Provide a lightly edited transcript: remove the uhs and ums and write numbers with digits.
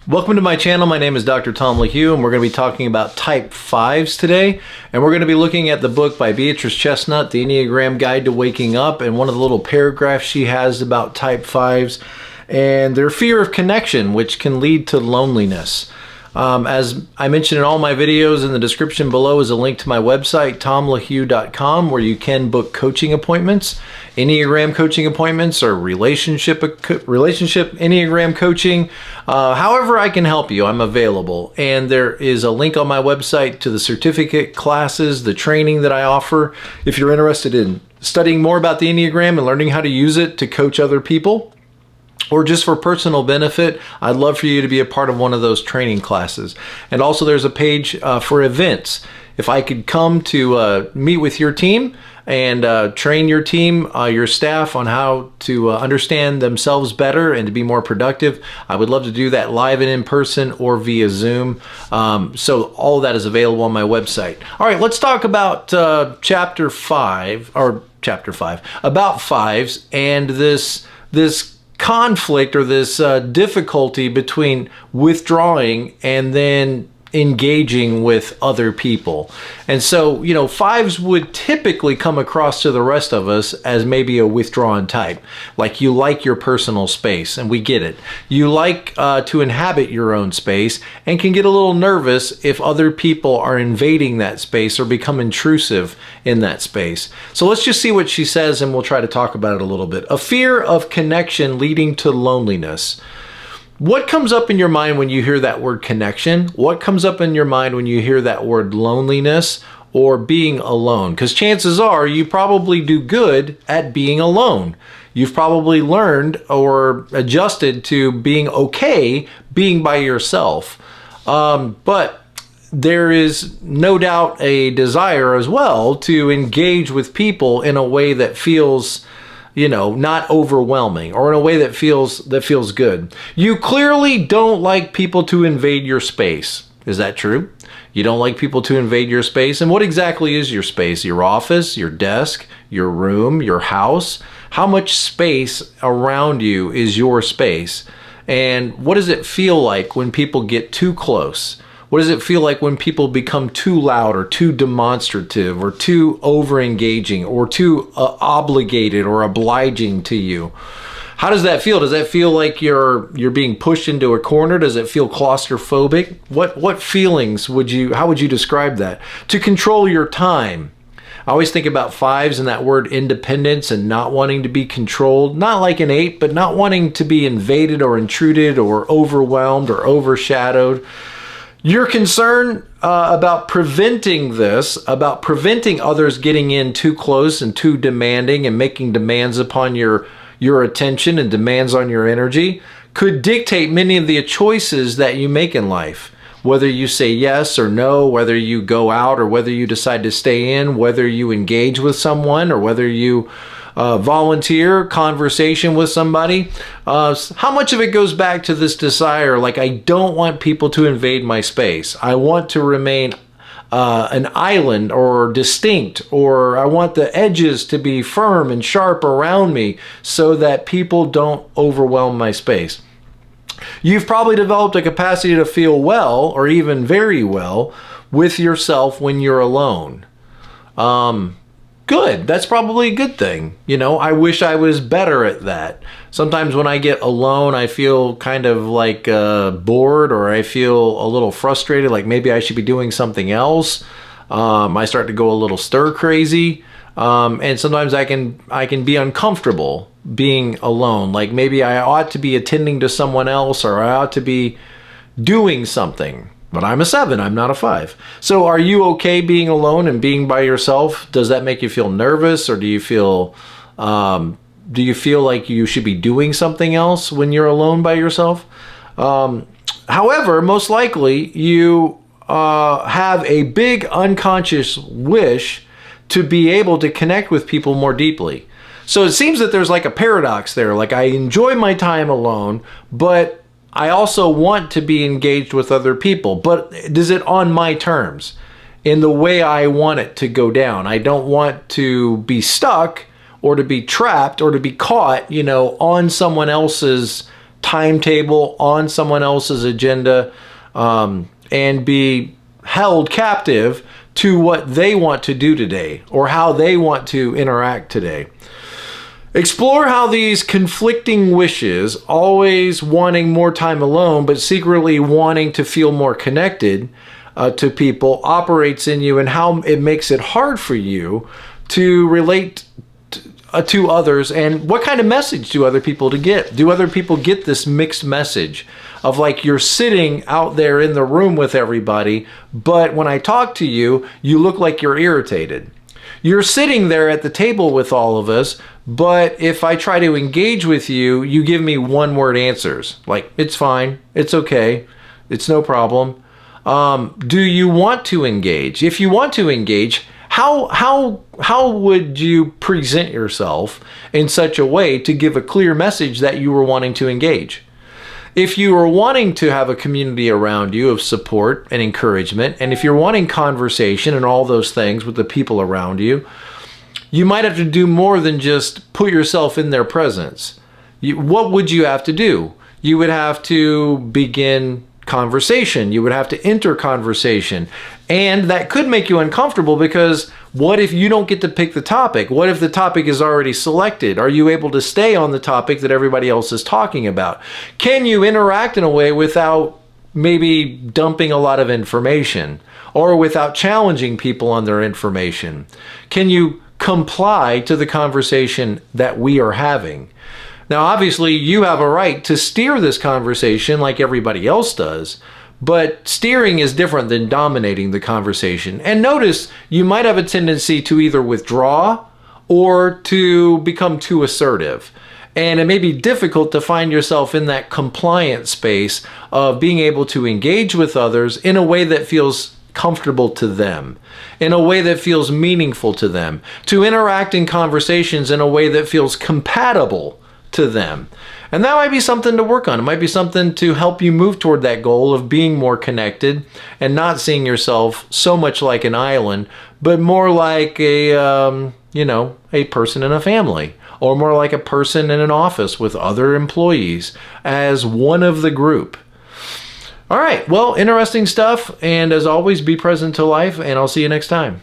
Welcome to my channel. My name is Dr. Tom LaHue, and we're going to be talking about type 5s today. And we're going to be looking at the book by Beatrice Chestnut, The Enneagram Guide to Waking Up, and one of the little paragraphs she has about type 5s and their fear of connection, which can lead to loneliness. As I mentioned in all my videos, in the description below is a link to my website, tomlahue.com, where you can book coaching appointments, Enneagram coaching appointments, or relationship Enneagram coaching. However I can help you, I'm available. And there is a link on my website to the certificate classes, the training that I offer. If you're interested in studying more about the Enneagram and learning how to use it to coach other people, or just for personal benefit, I'd love for you to be a part of one of those training classes. And also there's a page for events. If I could come to meet with your team and train your team, your staff on how to understand themselves better and to be more productive, I would love to do that live and in person or via Zoom. So all of that is available on my website. All right, let's talk about chapter 5, about fives, and this conflict or this difficulty between withdrawing and then engaging with other people. And so, you know, fives would typically come across to the rest of us as maybe a withdrawn type. Like, you like your personal space, and we get it. You like to inhabit your own space and can get a little nervous if other people are invading that space or become intrusive in that space. So let's just see what she says, and we'll try to talk about it a little bit. A fear of connection leading to loneliness. What comes up in your mind when you hear that word connection? What comes up in your mind when you hear that word loneliness or being alone? Because chances are you probably do good at being alone. You've probably learned or adjusted to being okay being by yourself. But there is no doubt a desire as well to engage with people in a way that feels, you know, not overwhelming, or in a way that feels good. You clearly don't like people to invade your space. Is that true? You don't like people to invade your space? And what exactly is your space? Your office, your desk, your room, your house? How much space around you is your space? And what does it feel like when people get too close? What does it feel like when people become too loud or too demonstrative or too over-engaging or too obligated or obliging to you? How does that feel? Does that feel like you're being pushed into a corner? Does it feel claustrophobic? What feelings how would you describe that? To control your time. I always think about fives and that word independence and not wanting to be controlled. Not like an 8, but not wanting to be invaded or intruded or overwhelmed or overshadowed. Your concern about preventing this, about preventing others getting in too close and too demanding and making demands upon your attention and demands on your energy, could dictate many of the choices that you make in life. Whether you say yes or no, whether you go out or whether you decide to stay in, whether you engage with someone or whether you volunteer conversation with somebody. How much of it goes back to this desire, like, I don't want people to invade my space. I want to remain an island or distinct, or I want the edges to be firm and sharp around me so that people don't overwhelm my space. You've probably developed a capacity to feel well, or even very well, with yourself when you're alone. Good. That's probably a good thing. You know, I wish I was better at that. Sometimes when I get alone, I feel kind of like bored, or I feel a little frustrated, like maybe I should be doing something else. I start to go a little stir crazy. And sometimes I can be uncomfortable being alone. Like maybe I ought to be attending to someone else, or I ought to be doing something. But I'm a 7, I'm not a 5. So are you okay being alone and being by yourself? Does that make you feel nervous, or do you feel like you should be doing something else when you're alone by yourself? However, most likely you have a big unconscious wish to be able to connect with people more deeply. So it seems that there's like a paradox there. Like, I enjoy my time alone, but I also want to be engaged with other people, but is it on my terms, in the way I want it to go down? I don't want to be stuck or to be trapped or to be caught, you know, on someone else's timetable on someone else's agenda and be held captive to what they want to do today or how they want to interact today. Explore how these conflicting wishes, always wanting more time alone but secretly wanting to feel more connected to people, operates in you, and how it makes it hard for you to relate to others, and what kind of message do other people to get? Do other people get this mixed message of like you're sitting out there in the room with everybody, but when I talk to you, you look like you're irritated. You're sitting there at the table with all of us, but if I try to engage with you, you give me one-word answers. Like, it's fine, it's okay, it's no problem. Do you want to engage? If you want to engage, how would you present yourself in such a way to give a clear message that you were wanting to engage? If you are wanting to have a community around you of support and encouragement, and if you're wanting conversation and all those things with the people around you, you might have to do more than just put yourself in their presence. What would you have to do? You would have to begin conversation. You would have to enter conversation. And that could make you uncomfortable, because what if you don't get to pick the topic? What if the topic is already selected? Are you able to stay on the topic that everybody else is talking about? Can you interact in a way without maybe dumping a lot of information or without challenging people on their information? Can you comply to the conversation that we are having? Now, obviously, you have a right to steer this conversation like everybody else does, but steering is different than dominating the conversation. And notice, you might have a tendency to either withdraw or to become too assertive. And it may be difficult to find yourself in that compliant space of being able to engage with others in a way that feels comfortable to them, in a way that feels meaningful to them, to interact in conversations in a way that feels compatible to them. And that might be something to work on. It might be something to help you move toward that goal of being more connected and not seeing yourself so much like an island, but more like a person in a family, or more like a person in an office with other employees as one of the group. All right, well, interesting stuff. And as always, be present to life, and I'll see you next time.